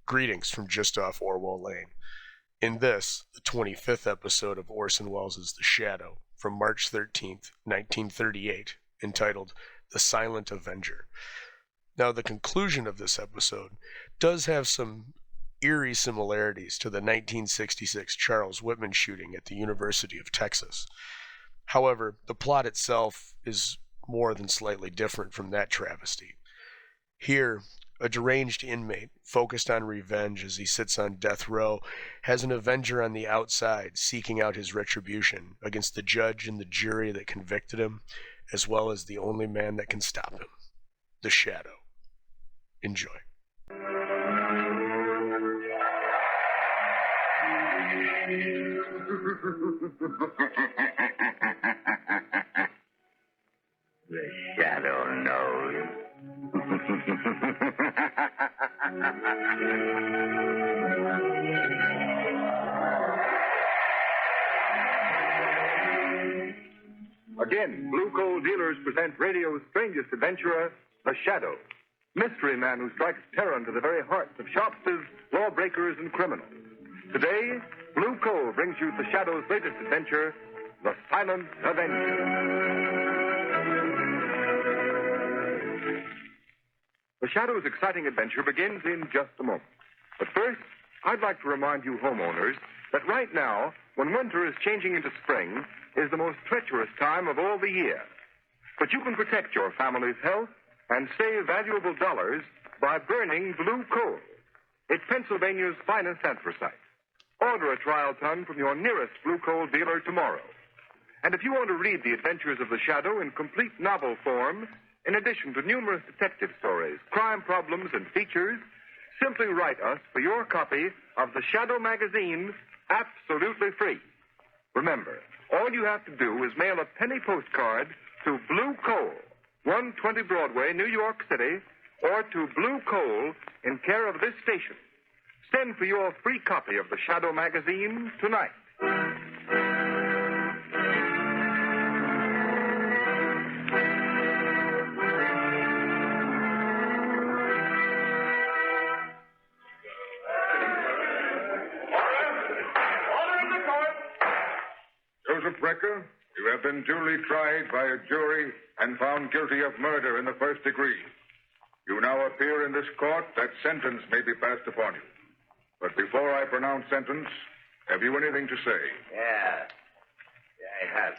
Greetings from just off Orwell Lane. In this, the 25th episode of Orson Welles' The Shadow, from March 13th, 1938, entitled The Silent Avenger. Now, the conclusion of this episode does have some eerie similarities to the 1966 Charles Whitman shooting at the University of Texas. However, the plot itself is more than slightly different from that travesty. Here, a deranged inmate, focused on revenge as he sits on death row, has an Avenger on the outside seeking out his retribution against the judge and the jury that convicted him, as well as the only man that can stop him, the Shadow. Enjoy. The Shadow knows. Again, Blue Coal dealers present radio's strangest adventurer, The Shadow. Mystery man who strikes terror into the very hearts of shopsters, lawbreakers, and criminals. Today, Blue Coal brings you The Shadow's latest adventure, The Silent Avenger. The Shadow's exciting adventure begins in just a moment. But first, I'd like to remind you homeowners that right now, when winter is changing into spring, is the most treacherous time of all the year. But you can protect your family's health and save valuable dollars by burning Blue Coal. It's Pennsylvania's finest anthracite. Order a trial ton from your nearest Blue Coal dealer tomorrow. And if you want to read the adventures of the Shadow in complete novel form, in addition to numerous detective stories, crime problems, and features, simply write us for your copy of the Shadow magazine absolutely free. Remember, all you have to do is mail a penny postcard to Blue Coal, 120 Broadway, New York City, or to Blue Coal in care of this station. Send for your free copy of the Shadow magazine tonight. Brecker, you have been duly tried by a jury and found guilty of murder in the first degree. You now appear in this court that sentence may be passed upon you. But before I pronounce sentence, have you anything to say? Yeah, I have.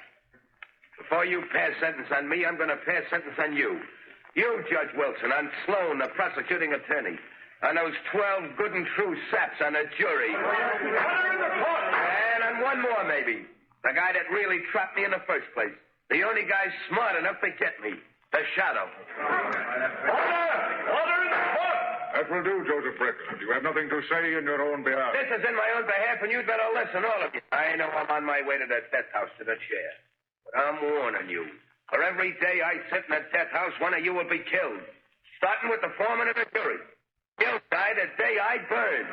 Before you pass sentence on me, I'm going to pass sentence on you. You, Judge Wilson, on Sloan, the prosecuting attorney. On those 12 good and true saps on the jury. And on one more, maybe. The guy that really trapped me in the first place. The only guy smart enough to get me. The Shadow. Order in the court! That will do, Joseph Brecker. You have nothing to say in your own behalf. This is in my own behalf, and you'd better listen, all of you. I know I'm on my way to the death house, to the chair. But I'm warning you. For every day I sit in the death house, one of you will be killed. Starting with the foreman of the jury. He'll die the day I burn.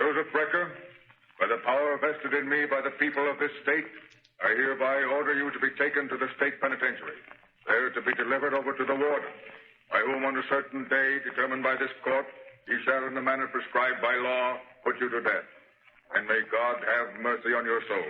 Joseph Brecker, by the power vested in me by the people of this state, I hereby order you to be taken to the state penitentiary, there to be delivered over to the warden, by whom on a certain day determined by this court, he shall in the manner prescribed by law put you to death. And may God have mercy on your soul.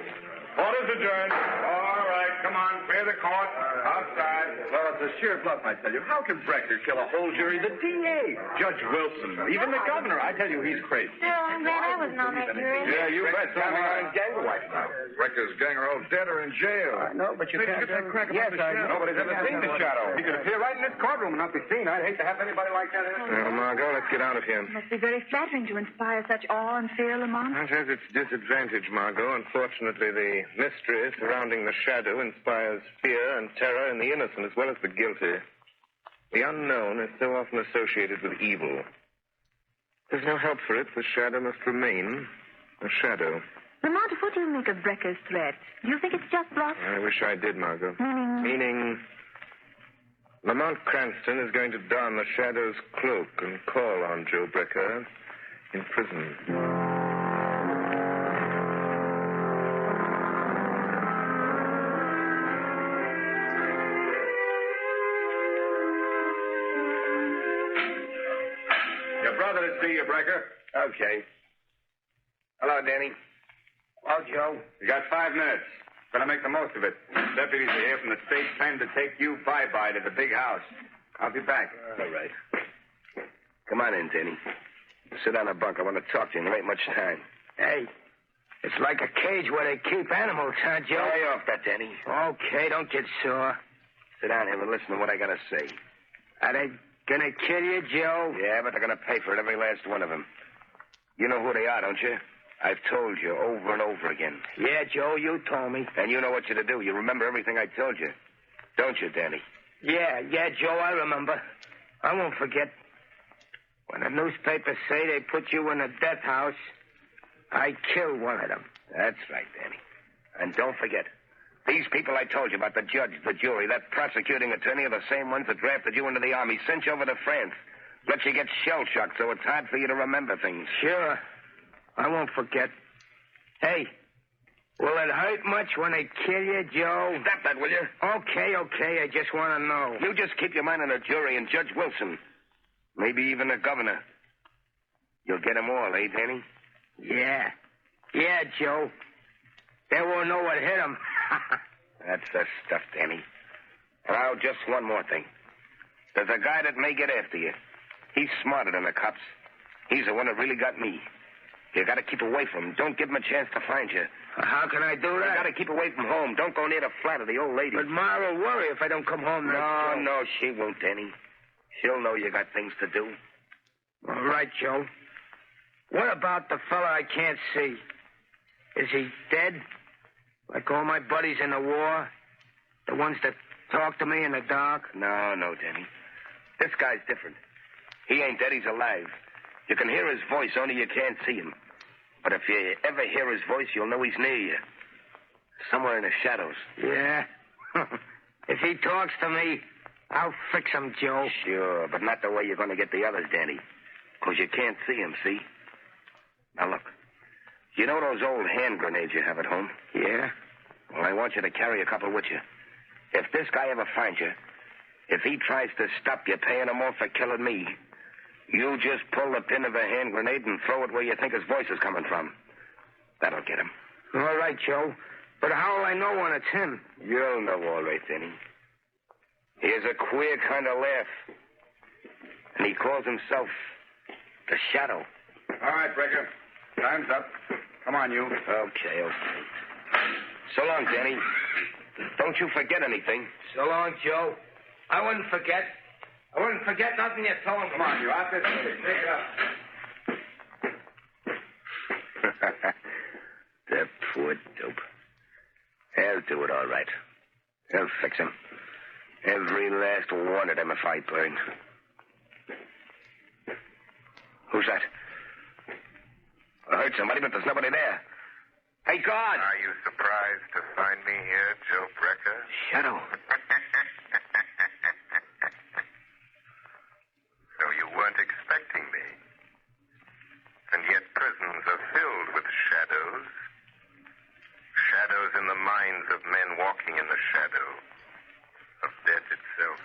Order's adjourned. All right, come on, clear the court. Outside. Well, it's a sheer bluff, I tell you. How can Brecker kill a whole jury? The DA, Judge Wilson, even the governor. I tell you, he's crazy. No, I'm glad I wasn't on that jury. Yeah, you bet. Some gang wife now. Brecker's gang are all dead or in jail. I know, but you can't get that crack about the Shadow. Nobody's ever seen the Shadow. He could appear right in this courtroom and not be seen. I'd hate to have anybody like that in it. Well, Margot, let's get out of here. It must be very flattering to inspire such awe and fear, Lamont. That has its disadvantage, Margot. Unfortunately, the mystery surrounding the Shadow inspires fear and terror in the innocent as well as the guilty. The unknown is so often associated with evil. There's no help for it. The Shadow must remain a shadow. Lamont, what do you make of Brecker's threat? Do you think it's just bluff? I wish I did, Margot. Meaning Lamont Cranston is going to don the Shadow's cloak and call on Joe Brecker in prison. Your brother to see you, Brecker. Okay. Hello, Danny. Well, Joe. You got 5 minutes. Gonna make the most of it. Deputies are here from the state pen to take you bye-bye to the big house. I'll be back. All right. Come on in, Danny. Sit on a bunk. I want to talk to you. There ain't much time. Hey, it's like a cage where they keep animals, huh, Joe? Lay off that, Danny. Okay, don't get sore. Sit down here and listen to what I gotta say. Are they gonna kill you, Joe? Yeah, but they're gonna pay for it, every last one of them. You know who they are, don't you? I've told you over and over again. Yeah, Joe, you told me. And you know what you're to do. You remember everything I told you. Don't you, Danny? Yeah, Joe, I remember. I won't forget. When the newspapers say they put you in a death house, I killed one of them. That's right, Danny. And don't forget, these people I told you about, the judge, the jury, that prosecuting attorney, are the same ones that drafted you into the army, sent you over to France, let you get shell-shocked so it's hard for you to remember things. Sure. I won't forget. Hey, will it hurt much when they kill you, Joe? Stop that, will you? Okay. I just want to know. You just keep your mind on the jury and Judge Wilson. Maybe even the governor. You'll get them all, eh, Danny? Yeah, Joe. They won't know what hit them. That's the stuff, Danny. And now, just one more thing. There's a guy that may get after you. He's smarter than the cops. He's the one that really got me. You gotta keep away from him. Don't give him a chance to find you. How can I do that? You gotta keep away from home. Don't go near the flat of the old lady. But Ma will worry if I don't come home. No, she won't, Danny. She'll know you got things to do. All right, Joe. What about the fella I can't see? Is he dead? Like all my buddies in the war? The ones that talk to me in the dark? No, Danny. This guy's different. He ain't dead, he's alive. You can hear his voice, only you can't see him. But if you ever hear his voice, you'll know he's near you. Somewhere in the shadows. Yeah? If he talks to me, I'll fix him, Joe. Sure, but not the way you're going to get the others, Danny. Because you can't see him, see? Now, look. You know those old hand grenades you have at home? Yeah. Well, I want you to carry a couple with you. If this guy ever finds you, if he tries to stop you paying him off for killing me, you just pull the pin of a hand grenade and throw it where you think his voice is coming from. That'll get him. All right, Joe. But how will I know when it's him? You'll know all right, Danny. He has a queer kind of laugh. And he calls himself the Shadow. All right, Brecker. Time's up. Come on, you. Okay. So long, Danny. Don't you forget anything. So long, Joe. I wouldn't forget. I wouldn't forget nothing you told me. Come on, you out this way. Take it up. The poor dope. They'll do it all right. They'll fix him. Every last one of them if I burn. Who's that? I heard somebody, but there's nobody there. Hey, guard! Are you surprised to find me here, Joe Brecker? Shadow. So you weren't expecting me. And yet prisons are filled with shadows. Shadows in the minds of men walking in the shadow of death itself.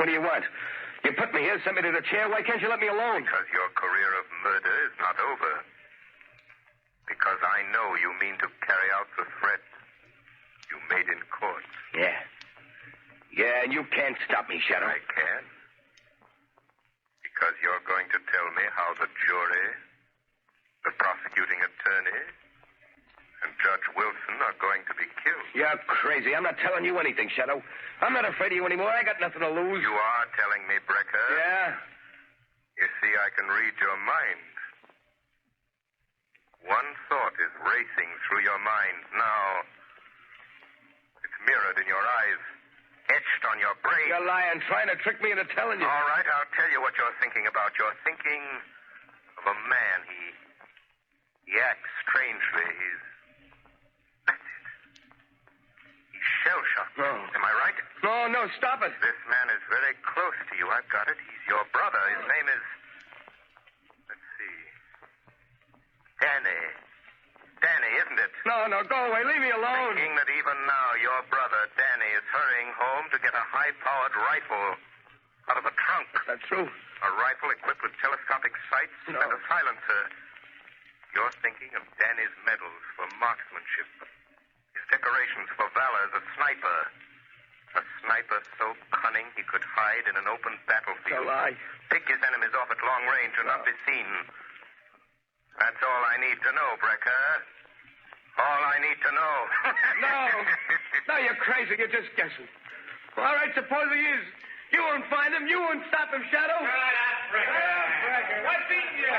What do you want? You put me here, sent me to the chair. Why can't you let me alone? Because your career of murder is not over. Because I know you mean to carry out the threat you made in court. Yeah. Yeah, and you can't stop me, Shadow. I can. Because you're going to tell me how the jury, the prosecuting attorney, and Judge Wilson are going to be killed. You're crazy. I'm not telling you anything, Shadow. I'm not afraid of you anymore. I got nothing to lose. You are telling me, Brecker. Yeah? You see, I can read your mind. One thought is racing through your mind now. It's mirrored in your eyes, etched on your brain. You're lying, trying to trick me into telling you. All right, I'll tell you what you're thinking about. You're thinking of a man. He acts strangely. That's it. He's shell-shocked. No. Am I right? No, stop it. This man is very close to you. I've got it. He's your brother. His name is... Let's see. Danny, isn't it? No, go away. Leave me alone. Thinking that even now your brother, Danny, is hurrying home to get a high-powered rifle out of a trunk. That's true. A rifle equipped with telescopic sights and a silencer. You're thinking of Danny's medals for marksmanship. His decorations for valor as a sniper. A sniper so cunning he could hide in an open battlefield. Pick his enemies off at long range and not be seen. That's all I need to know, Brecker. All I need to know. No, you're crazy. You're just guessing. All right, suppose he is. You won't find him. You won't stop him, Shadow. Brecker. What's eating you?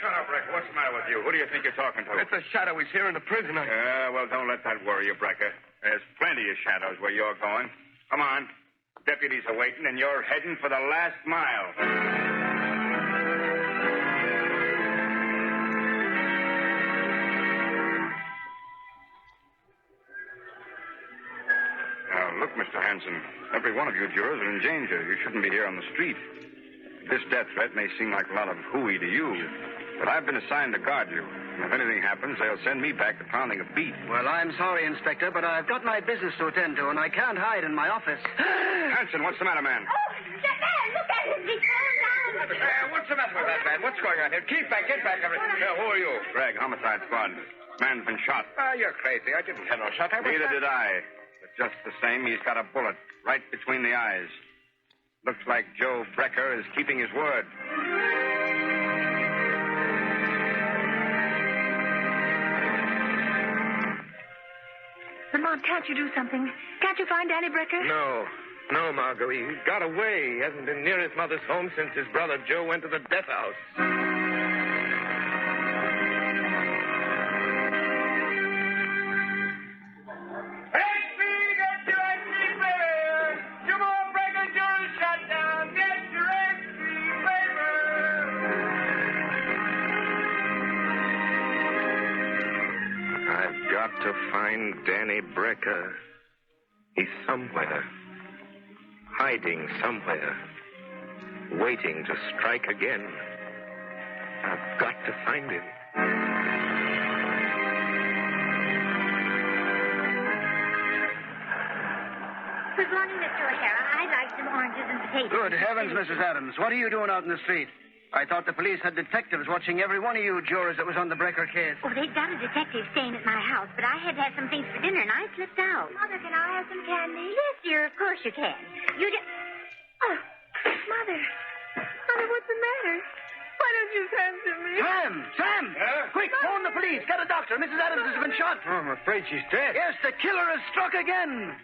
Shut up, Brecker. What's the matter with you? Who do you think you're talking to? It's a Shadow. He's here in the prison. Well, don't let that worry you, Brecker. There's plenty of shadows where you're going. Come on. Deputies are waiting, and you're heading for the last mile. Now, look, Mr. Hanson. Every one of you jurors are in danger. You shouldn't be here on the street. This death threat may seem like a lot of hooey to you, but I've been assigned to guard you. And if anything happens, they'll send me back to pounding a beat. Well, I'm sorry, Inspector, but I've got my business to attend to, and I can't hide in my office. Hanson, what's the matter, man? Oh, that man, look at him. He's falling down. What's the matter with that man? What's going on here? Keep back, get back. Who are you? Greg, homicide squad. Man's been shot. You're crazy. I didn't have no shot. Neither did I. But just the same, he's got a bullet right between the eyes. Looks like Joe Brecker is keeping his word. Lamont, can't you do something? Can't you find Danny Brecker? No, Margot. He got away. He hasn't been near his mother's home since his brother Joe went to the death house. To find Danny Brecker. He's somewhere. Hiding somewhere. Waiting to strike again. I've got to find him. Good morning, Mr. O'Hara. I'd like some oranges and potatoes. Good heavens, Mrs. Adams. What are you doing out in the street? I thought the police had detectives watching every one of you jurors that was on the Brecker case. Oh, they've got a detective staying at my house, but I had to have some things for dinner, and I slipped out. Mother, can I have some candy? Yes, dear, of course you can. Oh, Mother. Mother, what's the matter? Why don't you answer me? Sam! Quick, phone the police. Get a doctor. Mrs. Adams has been shot. Oh, I'm afraid she's dead. Yes, the killer has struck again.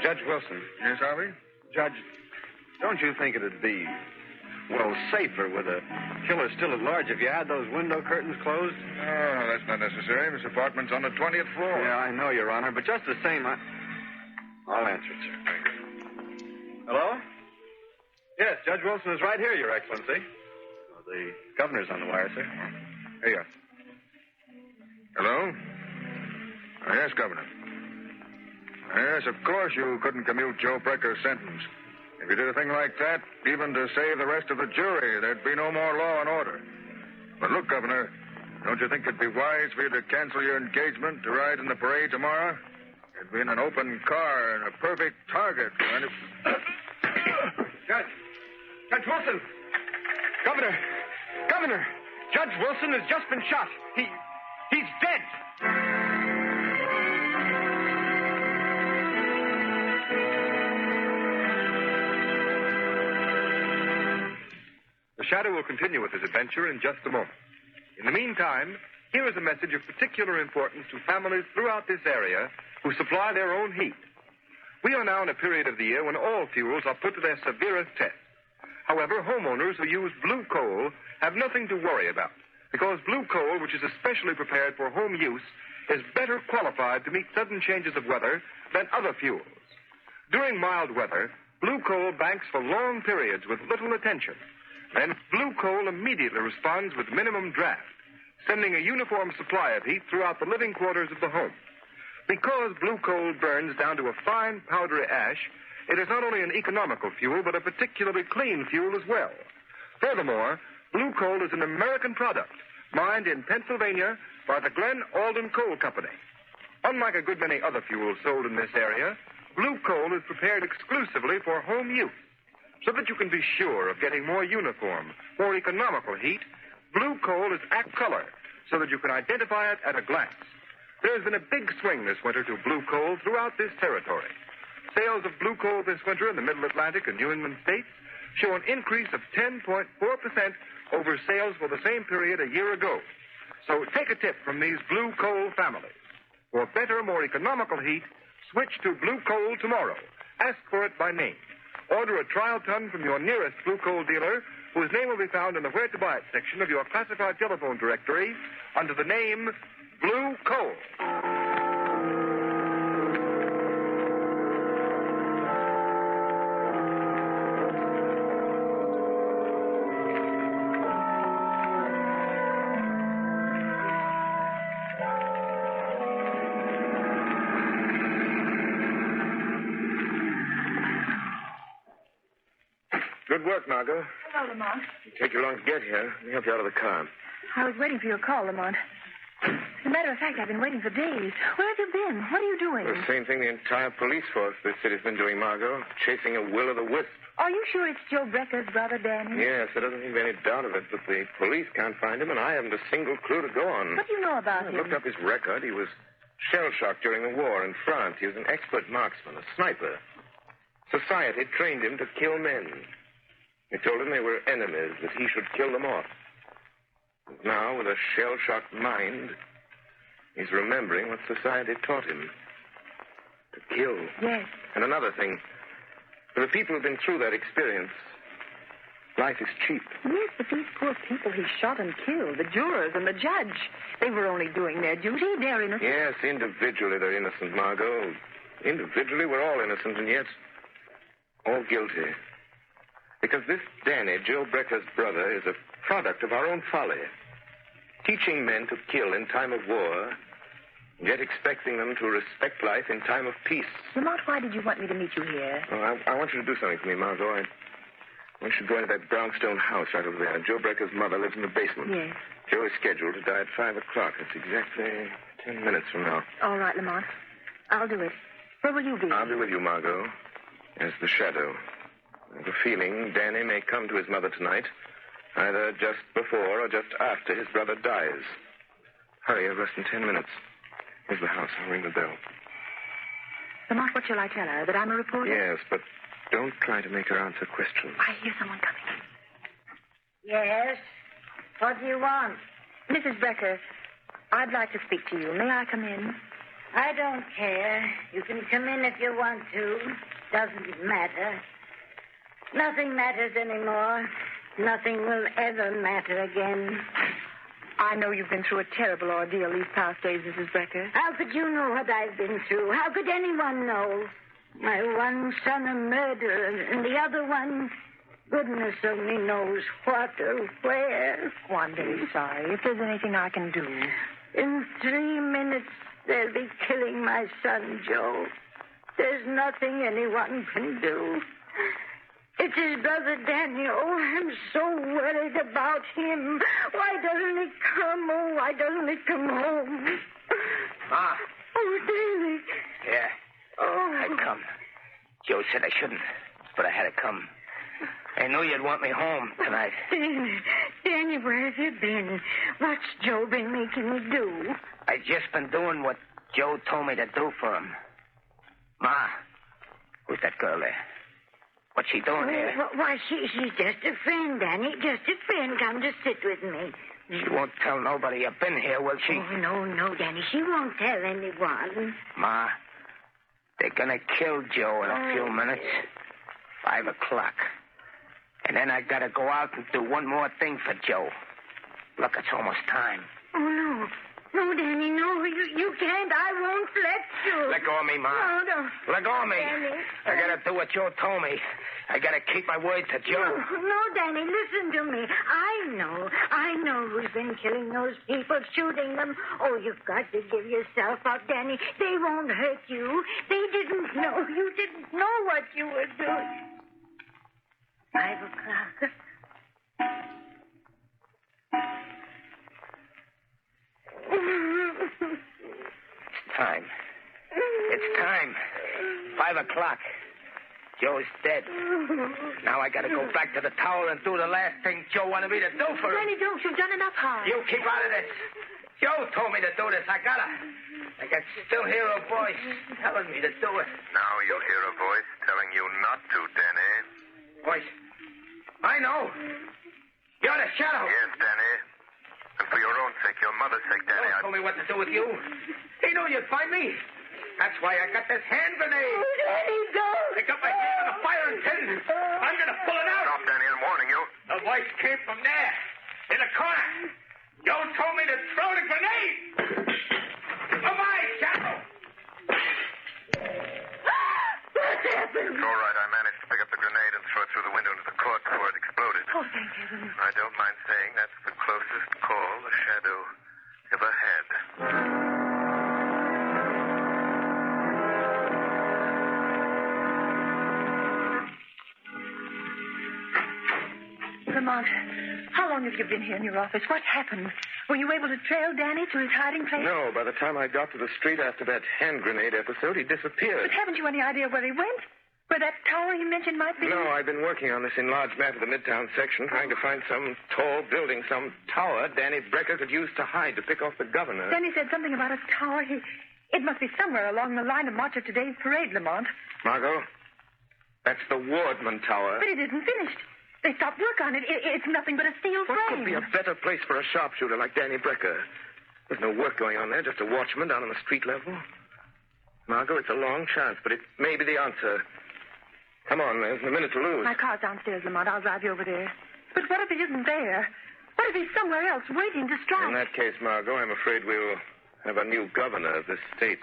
Judge Wilson. Yes, Harvey? Judge, don't you think it'd be, well, safer with a killer still at large if you had those window curtains closed? Oh, that's not necessary. This apartment's on the 20th floor. Yeah, I know, Your Honor, but just the same, I'll answer it, sir. Thank you. Hello? Yes, Judge Wilson is right here, Your Excellency. Oh, the governor's on the wire, sir. Here you are. Hello? Yes, Governor. Yes, of course you couldn't commute Joe Brecker's sentence. If you did a thing like that, even to save the rest of the jury, there'd be no more law and order. But look, Governor, don't you think it'd be wise for you to cancel your engagement to ride in the parade tomorrow? It'd be in an open car and a perfect target for any... Judge Wilson! Governor! Judge Wilson has just been shot. He's dead. The Shadow will continue with his adventure in just a moment. In the meantime, here is a message of particular importance to families throughout this area who supply their own heat. We are now in a period of the year when all fuels are put to their severest test. However, homeowners who use blue coal have nothing to worry about, because blue coal, which is especially prepared for home use, is better qualified to meet sudden changes of weather than other fuels. During mild weather, blue coal banks for long periods with little attention. Then blue coal immediately responds with minimum draft, sending a uniform supply of heat throughout the living quarters of the home. Because blue coal burns down to a fine, powdery ash, it is not only an economical fuel, but a particularly clean fuel as well. Furthermore, blue coal is an American product, mined in Pennsylvania, by the Glen Alden Coal Company. Unlike a good many other fuels sold in this area, blue coal is prepared exclusively for home use. So that you can be sure of getting more uniform, more economical heat, blue coal is act color, so that you can identify it at a glance. There's been a big swing this winter to blue coal throughout this territory. Sales of blue coal this winter in the Middle Atlantic and New England states show an increase of 10.4% over sales for the same period a year ago. So take a tip from these blue coal families. For better, more economical heat, switch to blue coal tomorrow. Ask for it by name. Order a trial ton from your nearest blue coal dealer, whose name will be found in the Where to Buy It section of your classified telephone directory under the name Blue Coal. Good work, Margot. Hello, Lamont. It'll take you long to get here. Let me help you out of the car. I was waiting for your call, Lamont. As a matter of fact, I've been waiting for days. Where have you been? What are you doing? The same thing the entire police force this city's been doing, Margot. Chasing a will-o'-the-wisp. Are you sure it's Joe Brecker's brother, Danny? Yes, there doesn't seem to be any doubt of it, but the police can't find him, and I haven't a single clue to go on. What do you know about I him? looked up his record. He was shell-shocked during the war in France. He was an expert marksman, a sniper. Society trained him to kill men. They told him they were enemies, that he should kill them off. And now, with a shell-shocked mind, he's remembering what society taught him. To kill. Yes. And another thing. For the people who've been through that experience, life is cheap. Yes, but these poor people he shot and killed, the jurors and the judge, they were only doing their duty. They're innocent. Yes, individually they're innocent, Margot. Individually we're all innocent, and yet all guilty. Because this Danny, Joe Brecker's brother, is a product of our own folly. Teaching men to kill in time of war, yet expecting them to respect life in time of peace. Lamont, why did you want me to meet you here? Oh, I want you to do something for me, Margot. I want you to go into that brownstone house right over there. Joe Brecker's mother lives in the basement. Yes. Joe is scheduled to die at 5 o'clock. It's exactly 10 minutes from now. All right, Lamont. I'll do it. Where will you be? I'll be with you, Margot, as the shadow. I have a feeling Danny may come to his mother tonight, either just before or just after his brother dies. Hurry, I've less than 10 minutes. Here's the house. I'll ring the bell. Lamont, what shall I tell her? That I'm a reporter? Yes, but don't try to make her answer questions. I hear someone coming. Yes? What do you want? Mrs. Brecker, I'd like to speak to you. May I come in? I don't care. You can come in if you want to. Doesn't matter. Nothing matters anymore. Nothing will ever matter again. I know you've been through a terrible ordeal these past days, Mrs. Brecker. How could you know what I've been through? How could anyone know? My one son a murderer, and the other one, goodness only knows what or where. Oh, I'm very sorry. If there's anything I can do. In 3 minutes, they'll be killing my son, Joe. There's nothing anyone can do. It's his brother Danny. Oh, I'm so worried about him. Why doesn't he come? Oh, why doesn't he come home? Ma. Oh, Danny. Yeah. Oh. I'd come. Joe said I shouldn't, but I had to come. I knew you'd want me home tonight. Danny, where have you been? What's Joe been making you do? I just been doing what Joe told me to do for him. Ma, who's that girl there? What's she doing here? Why, she's just a friend, Danny. Just a friend. Come to sit with me. She won't tell nobody you've been here, will she? Oh, no, Danny. She won't tell anyone. Ma, they're gonna kill Joe in a few minutes. 5 o'clock. And then I gotta go out and do one more thing for Joe. Look, it's almost time. Oh, no. No, Danny, no. You can't. I won't let you. Let go of me, Ma. No, no. Let go of me. Danny. I gotta do what Joe told me. I gotta keep my word to Joe. No, Danny, listen to me. I know who's been killing those people, shooting them. Oh, you've got to give yourself up, Danny. They won't hurt you. They didn't know. You didn't know what you were doing. 5 o'clock. It's time. It's time. 5 o'clock. Joe's dead. Now I gotta go back to the tower and do the last thing Joe wanted me to do for him. Danny, don't. You've done enough harm. You keep out of this. Joe told me to do this. I gotta. I can still hear a voice telling me to do it. Now you hear a voice telling you not to, Danny. Voice? I know. You're the Shadow. Yes, Danny. And for your own sake, your mother's sake, Danny, Joe told me what to do with you. He knew you'd find me. That's why I got this hand grenade. Danny, don't. I got my hand on the firing pin. I'm gonna pull it out. Stop, Danny, I'm warning you. The voice came from there, in the corner. Joe told me to throw the grenade. Bye-bye, Shadow. What happened? It's all right. I managed to pick up the grenade and throw it through the window into the court before it exploded. Oh, thank heaven. I don't mind saying that's the closest call the Shadow ever had. Lamont, how long have you been here in your office? What happened? Were you able to trail Danny to his hiding place? No, by the time I got to the street after that hand grenade episode, he disappeared. But haven't you any idea where he went? Where that tower you mentioned might be? No, I've been working on this enlarged map of the Midtown section, trying to find some tall building, some tower Danny Brecker could use to hide, to pick off the governor. Danny said something about a tower. It must be somewhere along the line of march of today's parade, Lamont. Margot, that's the Wardman Tower. But it isn't finished. They stopped work on it. It's nothing but a steel frame. What could be a better place for a sharpshooter like Danny Brecker? There's no work going on there, just a watchman down on the street level. Margot, it's a long chance, but it may be the answer. Come on, there's a minute to lose. My car's downstairs, Lamont. I'll drive you over there. But what if he isn't there? What if he's somewhere else, waiting to strike? In that case, Margot, I'm afraid we'll have a new governor of this state.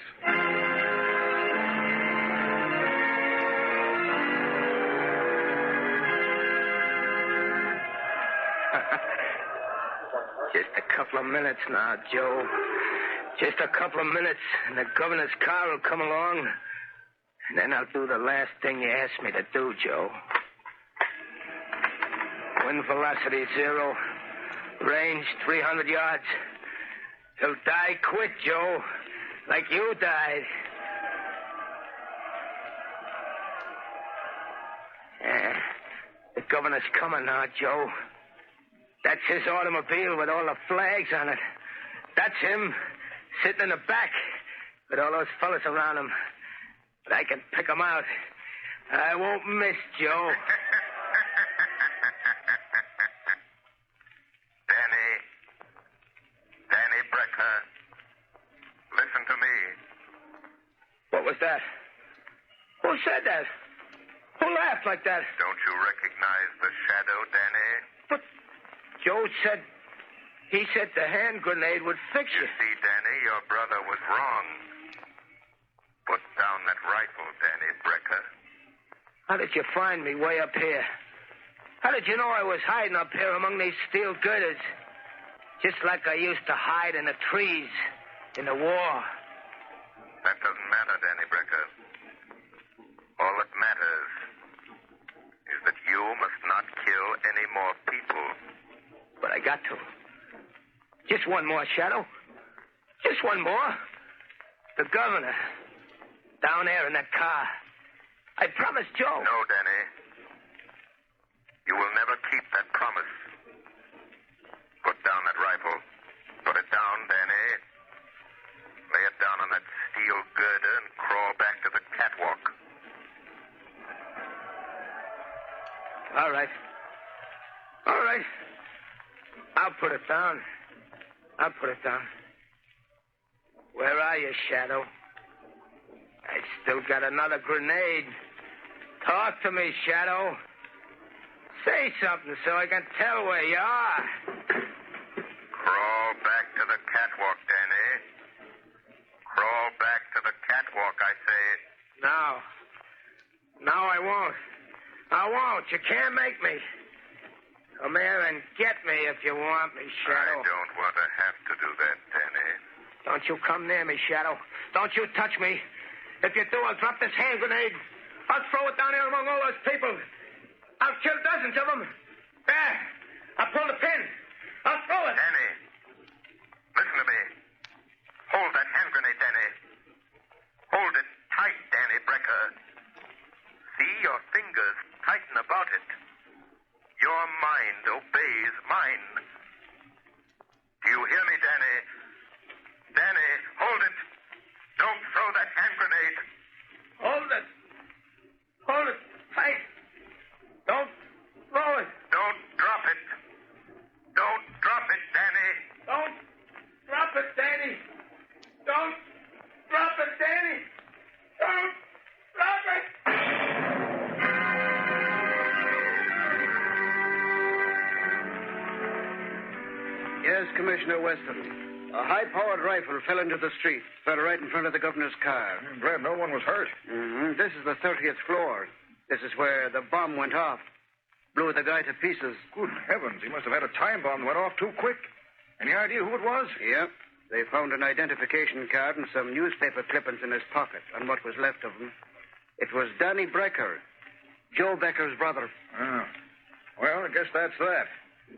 Just a couple of minutes now, Joe. Just a couple of minutes, and the governor's car will come along. And then I'll do the last thing you asked me to do, Joe. Wind velocity 0. Range 300 yards. He'll die quick, Joe. Like you died. Yeah. The governor's coming now, Joe. That's his automobile with all the flags on it. That's him sitting in the back with all those fellas around him. But I can pick them out. I won't miss, Joe. Danny Brecker, listen to me. What was that? Who said that? Who laughed like that? Don't you recognize the Shadow, Danny? But Joe said... He said the hand grenade would fix you. You see, Danny, your brother was wrong. Put down that rifle, Danny Brecker. How did you find me way up here? How did you know I was hiding up here among these steel girders? Just like I used to hide in the trees in the war. That doesn't matter, Danny Brecker. All that matters is that you must not kill any more people. But I got to. Just one more, Shadow. Just one more. The governor. Down there in that car. I promised Joe. No, Danny. You will never keep that promise. Put down that rifle. Put it down, Danny. Lay it down on that steel girder and crawl back to the catwalk. All right. All right. I'll put it down. I'll put it down. Where are you, Shadow? I still got another grenade. Talk to me, Shadow. Say something so I can tell where you are. Crawl back to the catwalk, Danny. Crawl back to the catwalk, I say. No, I won't. I won't. You can't make me. Come here and get me if you want me, Shadow. I don't want to have to do that, Danny. Don't you come near me, Shadow. Don't you touch me. If you do, I'll drop this hand grenade. I'll throw it down here among all those people. I'll kill dozens of them. There. I'll pull the pin. I'll throw it. Danny, listen to me. Hold that hand grenade, Danny. Hold it tight, Danny Brecker. See your fingers tighten about it. Your mind obeys mine. Do you hear me, Danny? Danny, hold it. Don't throw that hand grenade. Hold it. Hold it tight. Don't throw it. Don't drop it. Don't drop it, Danny. Don't drop it, Danny. Don't drop it, Danny. Don't drop it. Yes, Commissioner Weston. A high-powered rifle fell into the street. Fell right in front of the governor's car. Glad no one was hurt. Mm-hmm. This is the 30th floor. This is where the bomb went off. Blew the guy to pieces. Good heavens, he must have had a time bomb that went off too quick. Any idea who it was? Yep. They found an identification card and some newspaper clippings in his pocket, and what was left of them. It was Danny Brecker, Joe Becker's brother. Oh. Well, I guess that's that.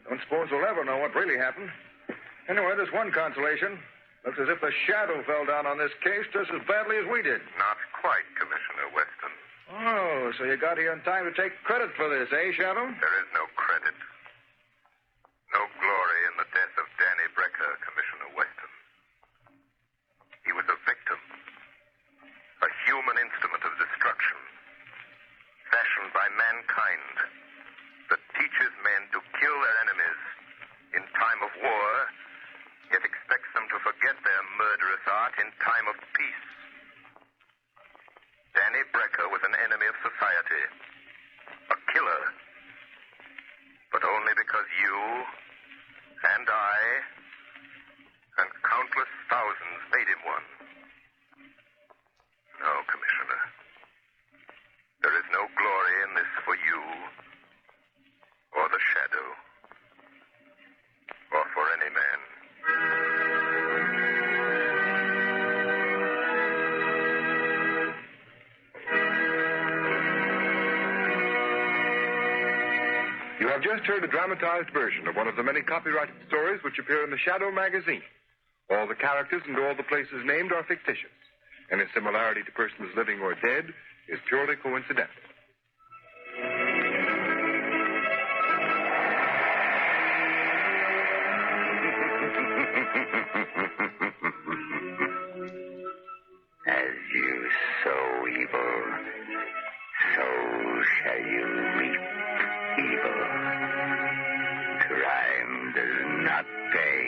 Don't suppose we'll ever know what really happened. Anyway, there's one consolation. Looks as if the shadow fell down on this case just as badly as we did. Not quite, Commissioner Weston. Oh, so you got here in time to take credit for this, eh, Shadow? There is no credit. No glory in the death of Danny Brecker, Commissioner Weston. He was a victim. A human instrument of destruction. Fashioned by mankind. That teaches men to kill their enemies in time of war, yet expects them to forget their murderous art in time of peace. Danny Brecker was an enemy of society. A killer. But only because you and I and countless thousands made him one. No, Commissioner. There is no glory in this for you, or the Shadow, or for any man. You have just heard a dramatized version of one of the many copyrighted stories which appear in the Shadow magazine. All the characters and all the places named are fictitious. Any similarity to persons living or dead is purely coincidental. As you sow evil, so shall you reap evil. Crime does not pay.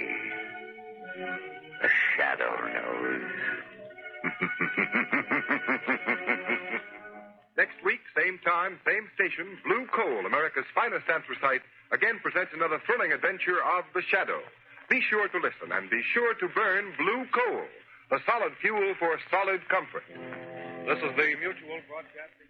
The Shadow knows. Next week, same time, same station, Blue Coal, America's finest anthracite, again presents another thrilling adventure of the Shadow. Be sure to listen and be sure to burn Blue Coal, the solid fuel for solid comfort. This is the Mutual Broadcasting